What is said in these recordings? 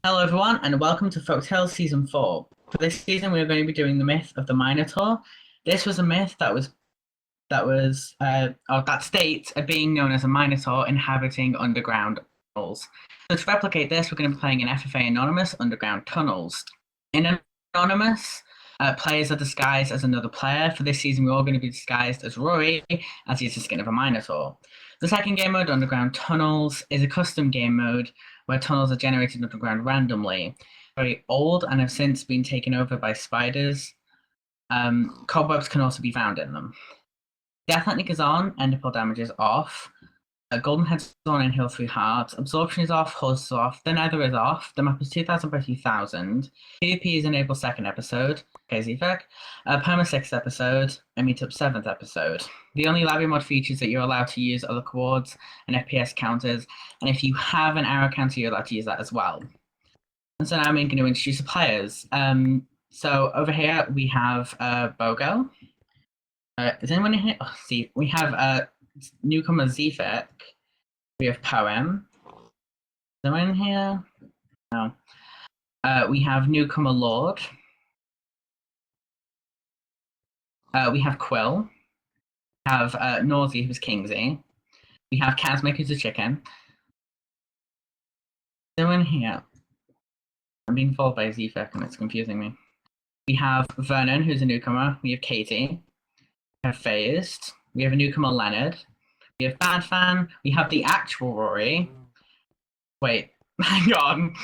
Hello, everyone, and welcome to Folktales Season 4. For this season, we are going to be doing the myth of the Minotaur. This was a myth that states a being known as a Minotaur inhabiting underground tunnels. So to replicate this, we're going to be playing in FFA Anonymous Underground Tunnels. In Anonymous, players are disguised as another player. For this season, we're all going to be disguised as Rory, as he's the skin of a Minotaur. The second game mode, Underground Tunnels, is a custom game mode where tunnels are generated underground randomly. Very old and have since been taken over by spiders. Cobwebs can also be found in them. Death Technique is on, Enderpearl damage is off. Golden Head's on and heal 3 hearts. Absorption is off, Hull is off. The Nether is off. The map is 2000 by 2000. PvP is enabled second episode. KZFEC. Perma 6th episode. And Meetup 7th episode. The only Labby mod features that you're allowed to use are the chords and FPS counters. And if you have an arrow counter, you're allowed to use that as well. And so now I'm going to introduce the players. So over here we have Bogo. Is anyone in here? Oh, see, we have newcomer Zefek. We have Poem. Is anyone in here? No. We have newcomer Lord. We have Quill. We have Nausea, who's Kingsy. We have Kazmik, who's a chicken. Is anyone here? I'm being followed by Zefek and it's confusing me. We have Vernon, who's a newcomer. We have Katie. We have Phased. We have a newcomer Leonard. We have Bad Fan. We have the actual Rory. Wait, hang on.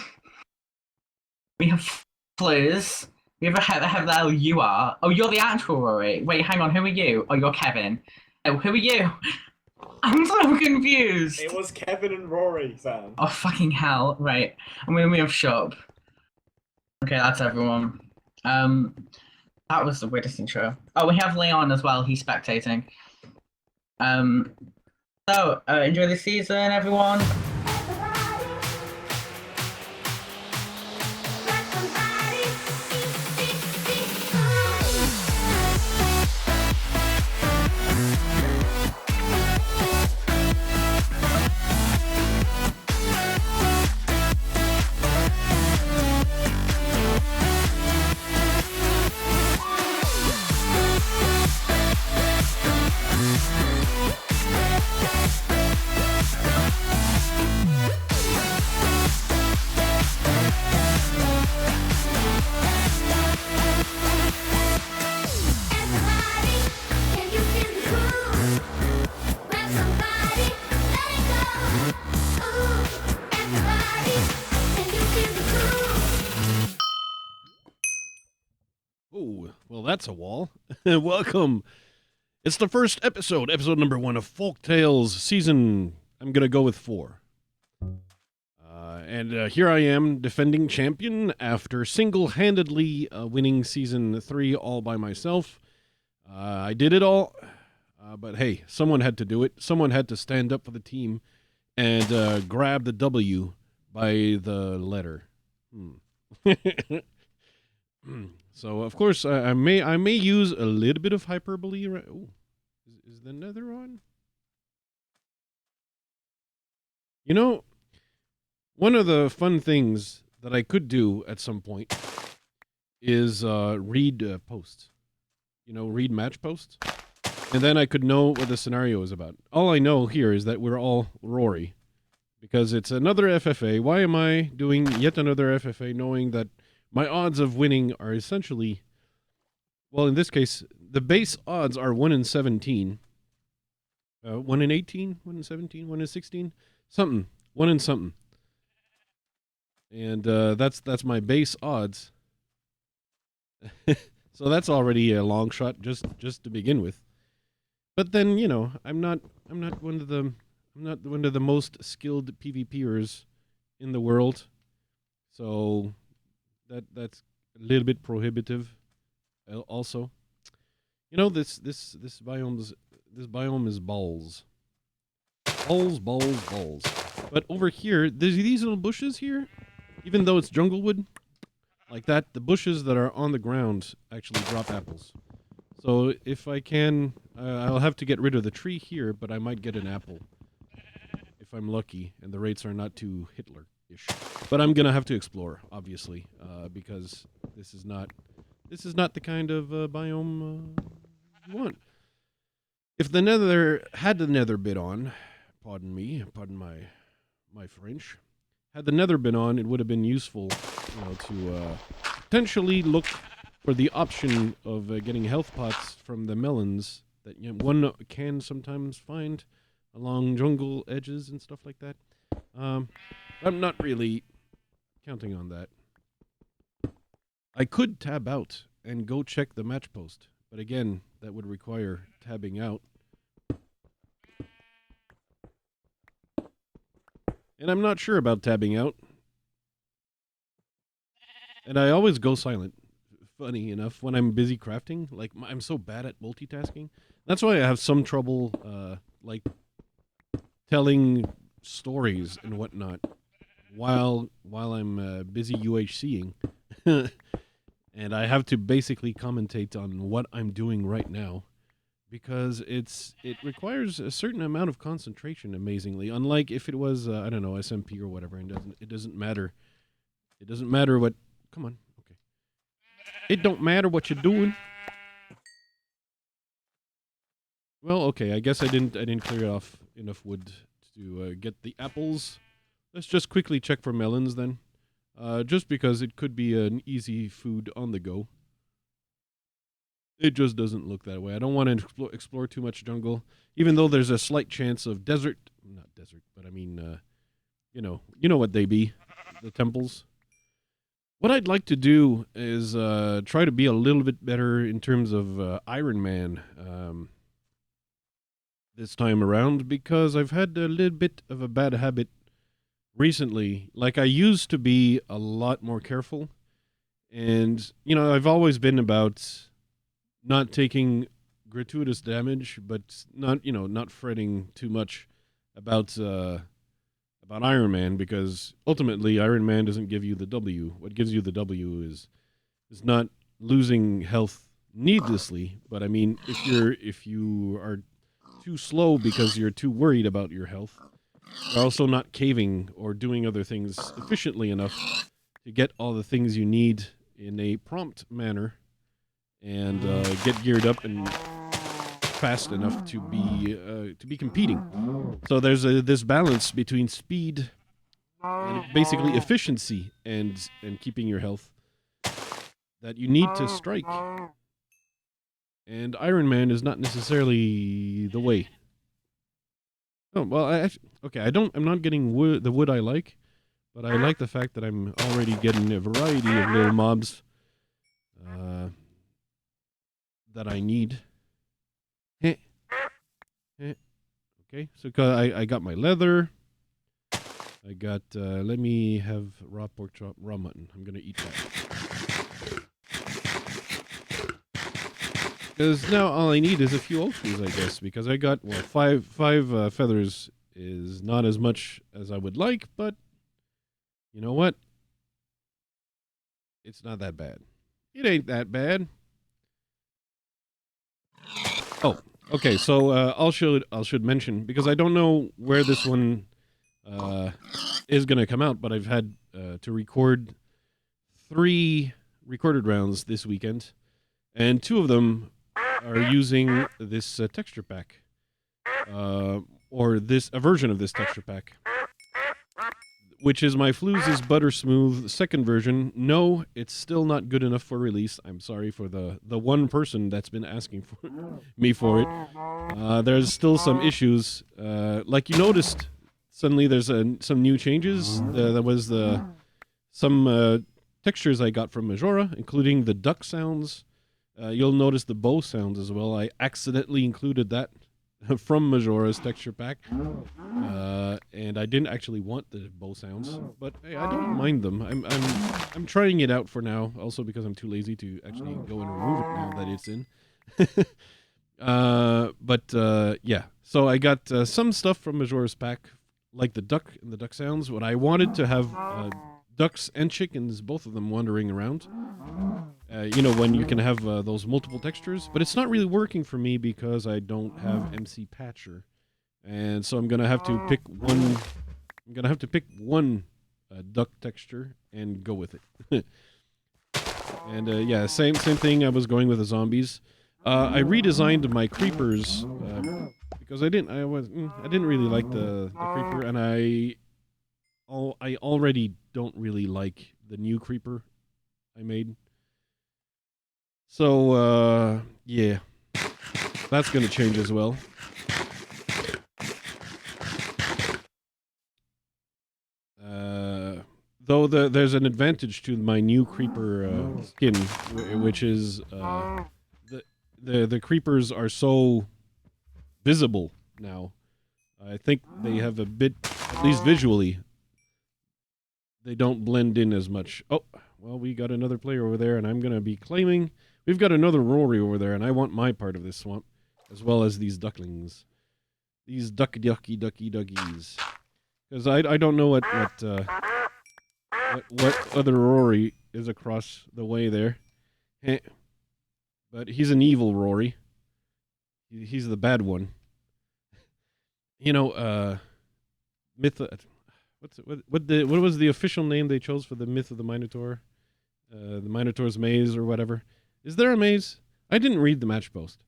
We have Fluz. We have whoever the hell you are. Oh, you're the actual Rory. Wait, hang on. Who are you? Oh, you're Kevin. Oh, who are you? I'm so confused. It was Kevin and Rory, Sam. Oh, fucking hell. Right. And then we have Shub. Okay, that's everyone. That was the weirdest intro. Oh, we have Leon as well. He's spectating. So, enjoy the season, everyone. Oh, well, that's a wall. Welcome. It's the first episode number 1 of Folktales season. I'm going to go with 4. And here I am, defending champion after single-handedly winning season 3 all by myself. I did it all, but hey, someone had to do it. Someone had to stand up for the team and grab the W by the letter. So of course I may use a little bit of hyperbole. Ooh, is the Nether on? You know, one of the fun things that I could do at some point is read posts. You know, read match posts, and then I could know what the scenario is about. All I know here is that we're all Rory, because it's another FFA. Why am I doing yet another FFA, knowing that my odds of winning are essentially, well, in this case, the base odds are 1 in 17. 1 in 18, 1 in 17, 1 in 16, something, 1 in something. And that's my base odds. So that's already a long shot just to begin with. But then, you know, I'm not one of the most skilled PvPers in the world. So that's a little bit prohibitive. Also, you know, this biome is balls. Balls. But over here, there's these little bushes here. Even though it's jungle wood, like that, the bushes that are on the ground actually drop apples. So if I can, I'll have to get rid of the tree here, but I might get an apple if I'm lucky and the rates are not too Hitler. ish. But I'm gonna have to explore, obviously, because this is not the kind of biome you want. If the Nether had the Nether bit on, pardon my French, had the Nether been on, it would have been useful, to potentially look for the option of getting health pots from the melons that one can sometimes find along jungle edges and stuff like that. I'm not really counting on that. I could tab out and go check the match post, but again, that would require tabbing out. And I'm not sure about tabbing out. And I always go silent, funny enough, when I'm busy crafting. Like, I'm so bad at multitasking. That's why I have some trouble, like, telling stories and whatnot while I'm busy UHCing. And I have to basically commentate on what I'm doing right now, because it requires a certain amount of concentration, amazingly. Unlike if it was I don't know, SMP or whatever, and it doesn't matter. It doesn't matter what. Come on, okay. It don't matter what you're doing. Well, okay. I guess I didn't clear off enough wood to get the apples. Let's just quickly check for melons then. Just because it could be an easy food on the go. It just doesn't look that way. I don't want to explore too much jungle, even though there's a slight chance of desert. Not desert, but I mean, you know what they be, the temples. What I'd like to do is try to be a little bit better in terms of Iron Man this time around, because I've had a little bit of a bad habit recently. Like, I used to be a lot more careful, and I've always been about not taking gratuitous damage, but not fretting too much about Iron Man, because ultimately Iron Man doesn't give you the W. What gives you the W is not losing health needlessly, but I mean, if you are too slow because you're too worried about your health, you're also not caving or doing other things efficiently enough to get all the things you need in a prompt manner and get geared up and fast enough to be competing. So there's this balance between speed and basically efficiency and keeping your health that you need to strike. And Iron Man is not necessarily the way. Oh, well, I'm not getting the wood I like, but I like the fact that I'm already getting a variety of little mobs that I need. Okay, so I got my leather. I got, let me have raw pork chop, raw mutton. I'm going to eat that. Because now all I need is a few oak trees, I guess, because I got, well, five feathers is not as much as I would like, but you know what? It's not that bad. It ain't that bad. Oh, okay, so I should mention, because I don't know where this one is going to come out, but I've had to record 3 recorded rounds this weekend, and 2 of them are using this texture pack, or a version of this texture pack, which is my Flues' Butter Smooth second version. No, it's still not good enough for release. I'm sorry for the one person that's been asking for me for it. There's still some issues. Like you noticed, suddenly there's some new changes. There was some textures I got from Majora, including the duck sounds. You'll notice the bow sounds as well. I accidentally included that from Majora's texture pack, and I didn't actually want the bow sounds, but hey, I don't mind them. I'm trying it out for now, also because I'm too lazy to actually go and remove it now that it's in. Yeah, so I got some stuff from Majora's pack, like the duck and the duck sounds. What I wanted to have ducks and chickens, both of them wandering around. When you can have those multiple textures, but it's not really working for me because I don't have MC Patcher, and so I'm gonna have to pick one. I'm gonna have to pick one duck texture and go with it. And yeah, same thing. I was going with the zombies. I redesigned my creepers because I didn't really like the creeper, and I already don't really like the new creeper I made. So yeah, that's gonna change as well. Though there's an advantage to my new creeper skin, which is the creepers are so visible now. I think they have a bit, at least visually, they don't blend in as much. Oh, well, we got another player over there, and I'm gonna be claiming we've got another Rory over there, and I want my part of this swamp, as well as these ducklings, these duckies. Because I don't know what other Rory is across the way there. But he's an evil Rory. He's the bad one. You know, myth. What was the official name they chose for the myth of the Minotaur? The Minotaur's maze or whatever. Is there a maze? I didn't read the match post,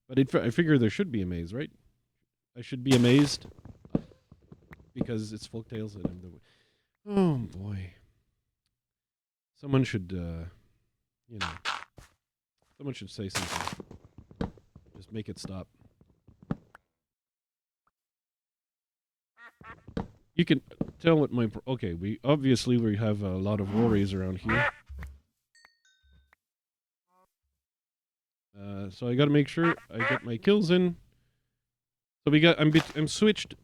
but I figure there should be a maze, right? I should be amazed because it's folktales and I'm the. Oh boy. Someone should, someone should say something. Just make it stop. You can tell what my... Okay, we have a lot of Rorys around here. So I gotta make sure I get my kills in. So we got... I'm squished.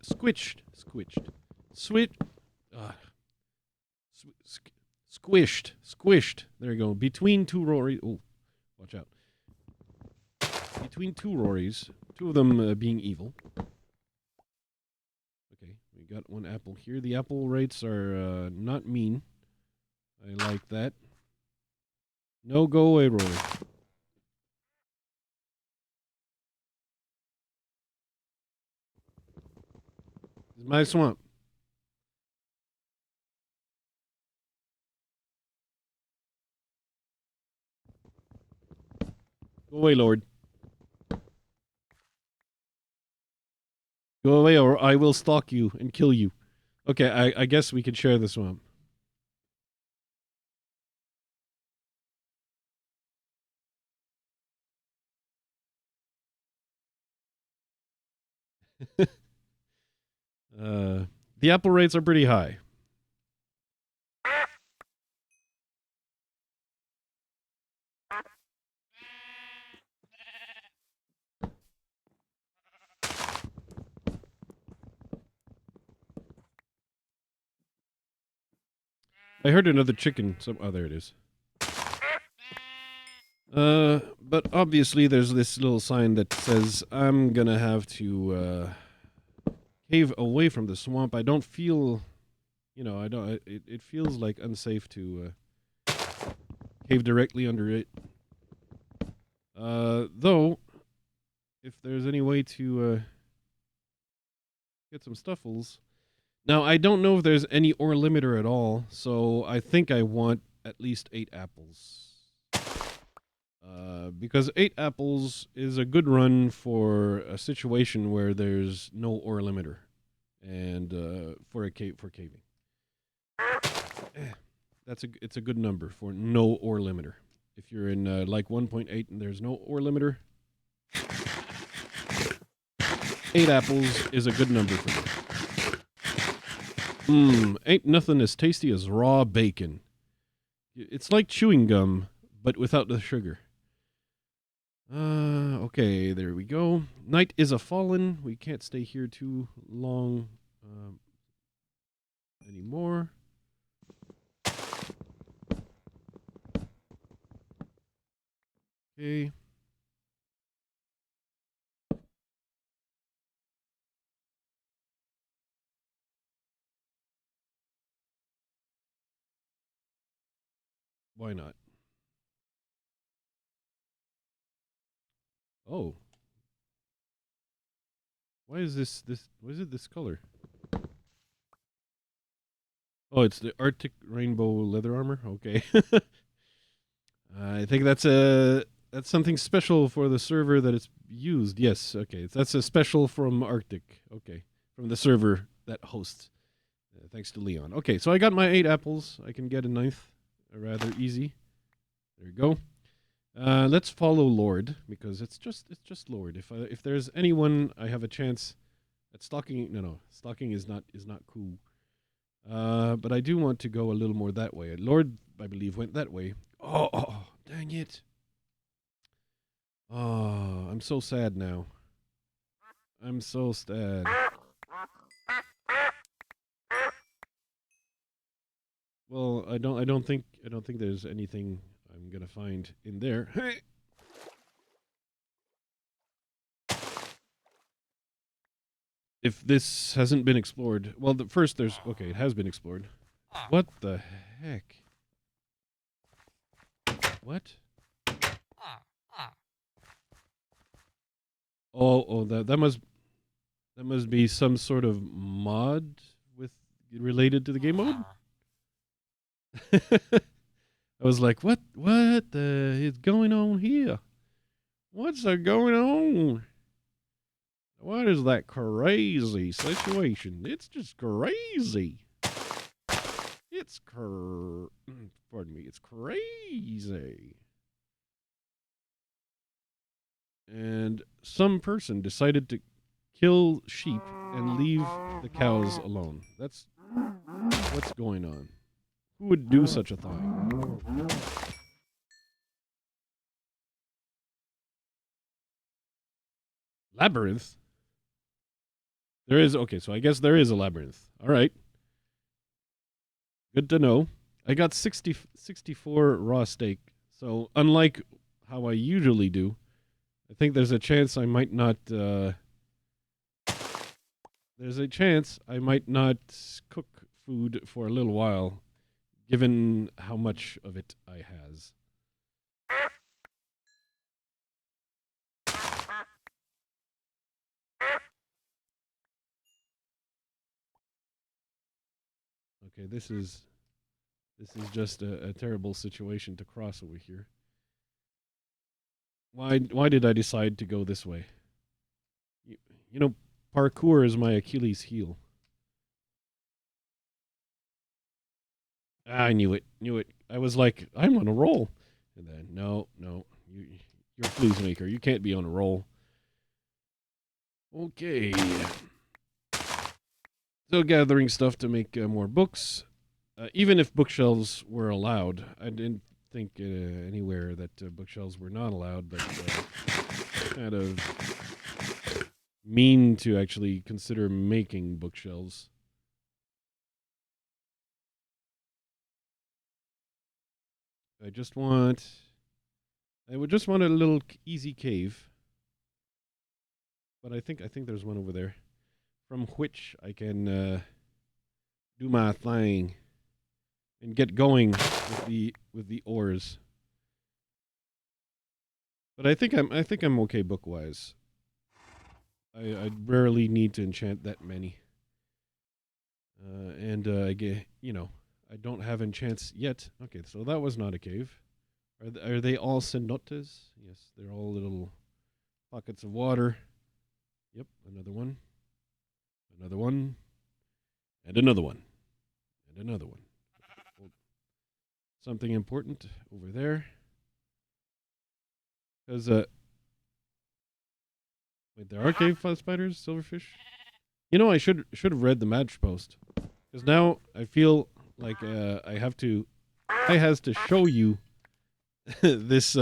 Squished. There you go. Between two Rorys. Oh, watch out. Between two Rorys. Two of them being evil. Okay, we got one apple here. The apple rates are not mean. I like that. No, go away, Rory. This is my swamp. Go away, Lord. Go away, or I will stalk you and kill you. Okay, I guess we can share the swamp. The apple rates are pretty high. I heard another chicken. Oh, there it is. But obviously there's this little sign that says I'm gonna have to cave away from the swamp. I don't feel, I don't. It feels like unsafe to cave directly under it. Though, if there's any way to get some stuffles. Now, I don't know if there's any ore limiter at all, so I think I want at least 8 apples. Because 8 apples is a good run for a situation where there's no ore limiter, and for caving. It's a good number for no ore limiter. If you're in like 1.8 and there's no ore limiter, 8 apples is a good number for me. Ain't nothing as tasty as raw bacon. It's like chewing gum, but without the sugar. Okay, there we go. Night is a fallen. We can't stay here too long anymore. Okay. Why not? Oh. Why is why is it this color? Oh, it's the Arctic Rainbow leather armor. Okay. I think that's something special for the server that it's used. Yes. Okay. That's a special from Arctic. Okay, from the server that hosts. Thanks to Leon. Okay, so I got my 8 apples. I can get a 9th, rather easy. There you go. Let's follow Lord because it's just Lord. If there's anyone I have a chance at stalking, stalking is not cool. But I do want to go a little more that way. Lord, I believe, went that way. Oh, dang it. Oh, I'm so sad now. I'm so sad. Well, I don't think there's anything I'm gonna find in there. Hey. If this hasn't been explored, well, first there's okay, it has been explored. What the heck? What? Oh, that must be some sort of mod with related to the game mode. I was like, what the is going on here? What's going on? What is that crazy situation? It's just crazy. Pardon me, it's crazy. And some person decided to kill sheep and leave the cows alone. That's what's going on. Who would do such a thing? Labyrinth? There is, okay, so I guess there is a labyrinth. All right. Good to know. I got 64 raw steak. So unlike how I usually do, I think there's a chance I might not cook food for a little while, given how much of it I has. Okay, this is just a terrible situation to cross over here. Why did I decide to go this way? You know, parkour is my Achilles heel. I knew it. I was like, I'm on a roll. And then, no, you're a flues maker. You can't be on a roll. Okay. Still gathering stuff to make more books. Even if bookshelves were allowed, I didn't think anywhere that bookshelves were not allowed, but kind of mean to actually consider making bookshelves. I would just want a little easy cave. But I think there's one over there, from which I can do my thing and get going with the ores. But I think I'm okay book wise. I rarely need to enchant that many. And I don't have enchants yet. Okay, so that was not a cave. Are they all cenotes? Yes, they're all little pockets of water. Yep, another one. Another one. And another one. And another one. Something important over there. Because wait, there are cave spiders, silverfish. You know, I should have read the match post, because now I feel like I has to show you this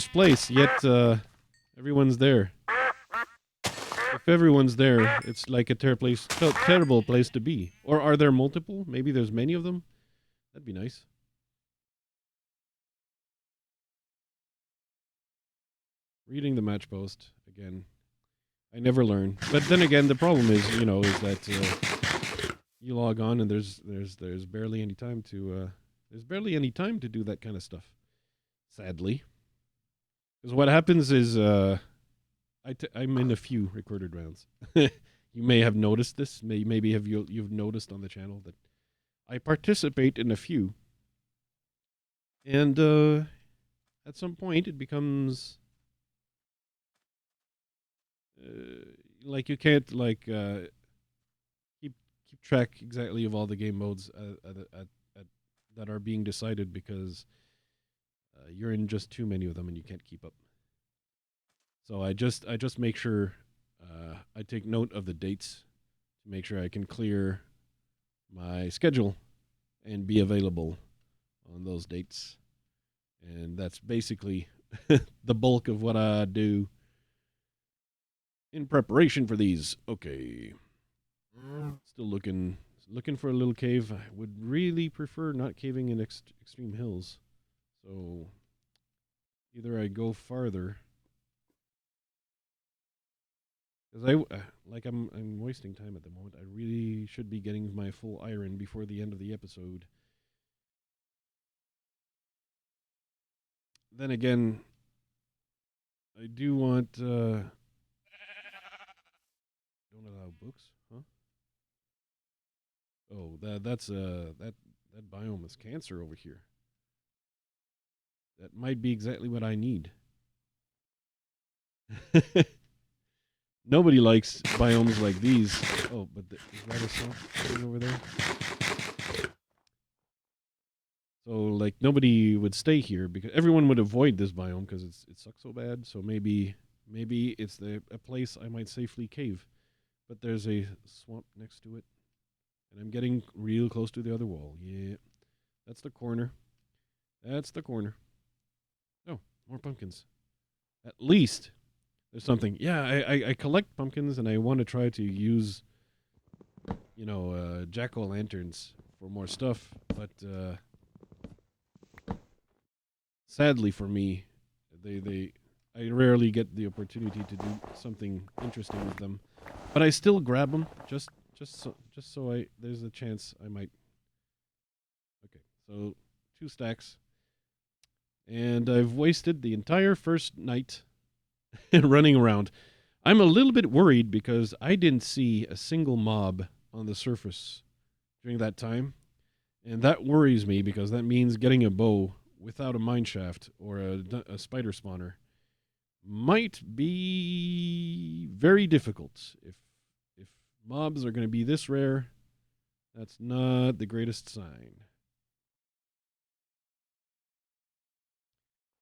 place. Yet everyone's there. If everyone's there, it's like a terrible place to be. Or are there multiple? Maybe there's many of them. That'd be nice. Reading the match post again. I never learn. But then again, the problem is, is that you log on and there's barely any time to do that kind of stuff. Sadly, because what happens is I'm in a few recorded rounds. You may have noticed this. Maybe you've noticed on the channel that I participate in a few. And at some point, it becomes like you can't keep track exactly of all the game modes that are being decided because you're in just too many of them and you can't keep up. So I just make sure I take note of the dates to make sure I can clear my schedule and be available on those dates. And that's basically the bulk of what I do in preparation for these. Okay. Still looking for a little cave. I would really prefer not caving in extreme hills. So either I go farther, because I'm wasting time at the moment. I really should be getting my full iron before the end of the episode. Then again, I do want don't allow books, huh? Oh, that biome is cancer over here. That might be exactly what I need. Nobody likes biomes like these. Oh, but is that a swamp thing over there? So, like, nobody would stay here because everyone would avoid this biome because it sucks so bad. So maybe it's a place I might safely cave. But there's a swamp next to it, and I'm getting real close to the other wall. Yeah, that's the corner. That's the corner. Oh, more pumpkins. At least there's something. Yeah, I collect pumpkins, and I want to try to use, jack-o'-lanterns for more stuff. But sadly for me, I rarely get the opportunity to do something interesting with them. But I still grab them just so there's a chance I might. Okay, so 2 stacks. And I've wasted the entire first night running around. I'm a little bit worried because I didn't see a single mob on the surface during that time. And that worries me because that means getting a bow without a mine shaft or a spider spawner might be very difficult. If mobs are going to be this rare, that's not the greatest sign.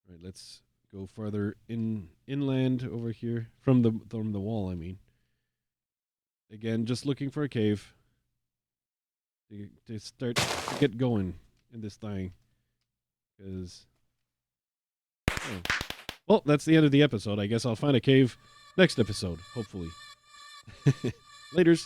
All right, let's go farther inland over here from the wall. I mean, again, just looking for a cave to start to get going in this thing. Because, well, that's the end of the episode. I guess I'll find a cave next episode, hopefully. Laters.